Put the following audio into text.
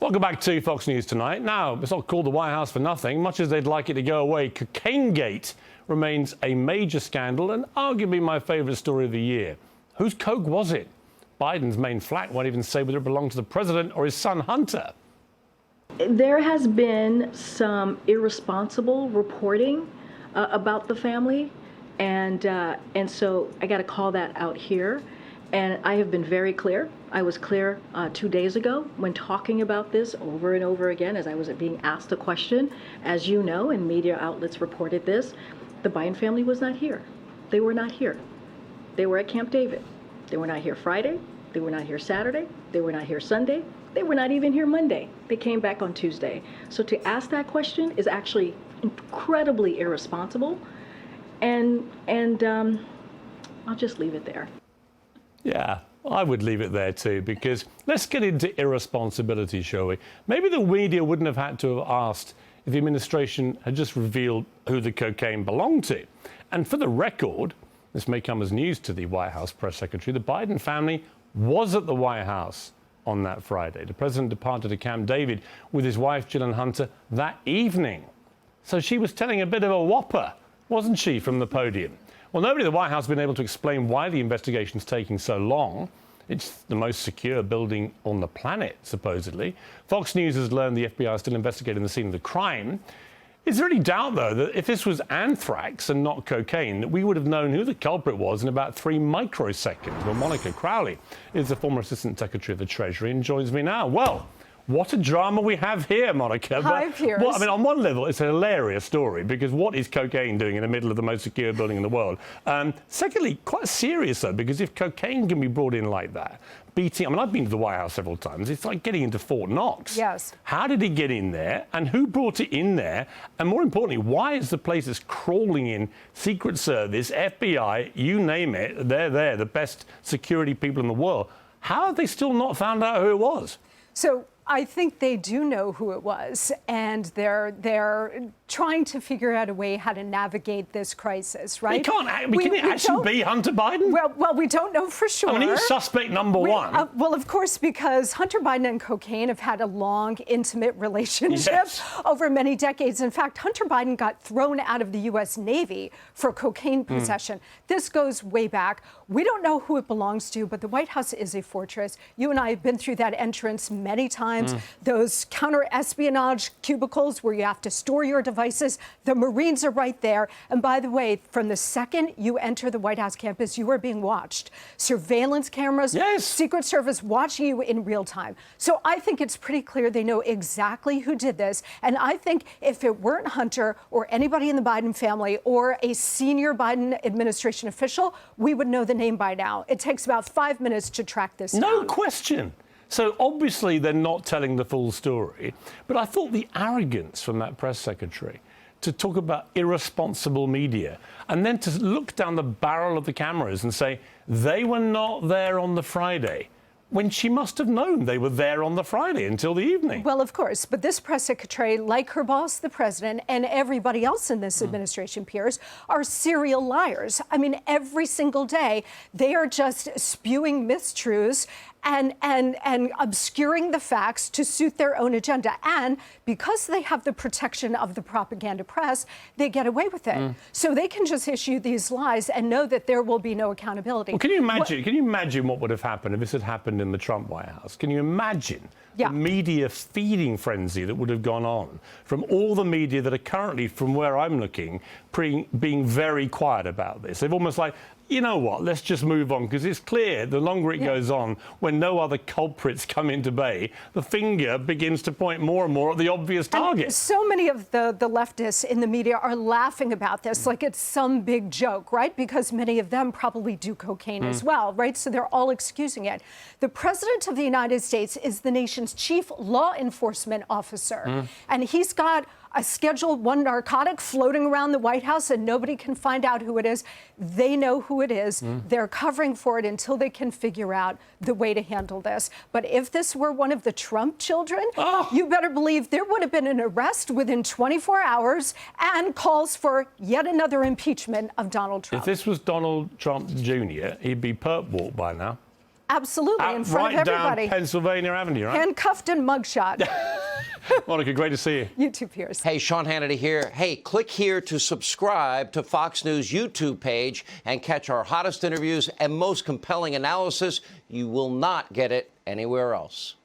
Welcome back to Fox News Tonight. Now, it's not called the White House for nothing. Much as they'd like it to go away, Cocaine-gate remains a major scandal and arguably my favourite story of the year. Whose coke was it? Biden's main flack won't even say whether it belonged to the president or his son Hunter. There has been some irresponsible reporting about the family, and so I got to call that out here. And I have been very clear. I was clear 2 days ago when talking about this over and over again as I was being asked a question. As you know, and media outlets reported this, the Biden family was not here. They were not here. They were at Camp David. They were not here Friday. They were not here Saturday. They were not here Sunday. They were not even here Monday. They came back on Tuesday. So to ask that question is actually incredibly irresponsible. And I'll just leave it there. Yeah, I would leave it there too, because let's get into irresponsibility, shall we? Maybe the media wouldn't have had to have asked if the administration had just revealed who the cocaine belonged to. And for the record, this may come as news to the White House press secretary, the Biden family was at the White House on that Friday. The president departed to Camp David with his wife, Jill and Hunter, that evening. So she was telling a bit of a whopper, wasn't she, from the podium? Well, nobody at the White House has been able to explain why the investigation's taking so long. It's the most secure building on the planet, supposedly. Fox News has learned the FBI is still investigating the scene of the crime. Is there any doubt, though, that if this was anthrax and not cocaine, that we would have known who the culprit was in about 3 microseconds? Well, Monica Crowley is the former Assistant Secretary of the Treasury and joins me now. Well, what a drama we have here, Monica. Hi, Piers. Well, I mean, on one level, it's a hilarious story, because what is cocaine doing in the middle of the most secure building in the world? Secondly, quite serious, though, because if cocaine can be brought in like that, I mean, I've been to the White House several times. It's like getting into Fort Knox. Yes. How did it get in there, and who brought it in there? And more importantly, why is the place that's crawling in Secret Service, FBI, you name it, they're there, the best security people in the world. How have they still not found out who it was? So I think they do know who it was, and they're trying to figure out a way how to navigate this crisis, right? Can it actually be Hunter Biden? Well, we don't know for sure. I mean, he's suspect number one. Well, of course, because Hunter Biden and cocaine have had a long, intimate relationship over many decades. In fact, Hunter Biden got thrown out of the U.S. Navy for cocaine possession. This goes way back. We don't know who it belongs to, but the White House is a fortress. You and I have been through that entrance many times. Those counter-espionage cubicles where you have to store your devices, the Marines are right there. And by the way, from the second you enter the White House campus, you are being watched. Surveillance cameras, Secret Service watching you in real time. So I think it's pretty clear they know exactly who did this. And I think if it weren't Hunter or anybody in the Biden family or a senior Biden administration official, we would know the name by now. It takes about 5 minutes to track this down. No question. So obviously they're not telling the full story, but I thought the arrogance from that press secretary to talk about irresponsible media and then to look down the barrel of the cameras and say they were not there on the Friday, when she must have known they were there on the Friday until the evening. Well, of course, but this press secretary, like her boss, the president, and everybody else in this administration, Piers, are serial liars. I mean, every single day, they are just spewing mistruths and obscuring the facts to suit their own agenda. And because they have the protection of the propaganda press, they get away with it. So they can just issue these lies and know that there will be no accountability. Well, can you imagine what would have happened if this had happened in the Trump White House? Can you imagine the media feeding frenzy that would have gone on from all the media that are currently, from where I'm looking, being very quiet about this? They've almost like, you know what, let's just move on, because it's clear the longer it goes on, when no other culprits come into bay, the finger begins to point more and more at the obvious target. And so many of the leftists in the media are laughing about this like it's some big joke, right? Because many of them probably do cocaine as well, right? So they're all excusing it. The President of the United States is the nation's chief law enforcement officer, and he's got a Schedule 1 narcotic floating around the White House and nobody can find out who it is. They know who it is. They're covering for it until they can figure out the way to handle this. But if this were one of the Trump children, you better believe there would have been an arrest within 24 hours and calls for yet another impeachment of Donald Trump. If this was Donald Trump Jr., he'd be perp walked by now. Absolutely, in front of everybody. Right down Pennsylvania Avenue, right? Handcuffed and mugshot. Monica, great to see you. You too, Piers. Hey, Sean Hannity here. Hey, click here to subscribe to Fox News YouTube page and catch our hottest interviews and most compelling analysis. You will not get it anywhere else.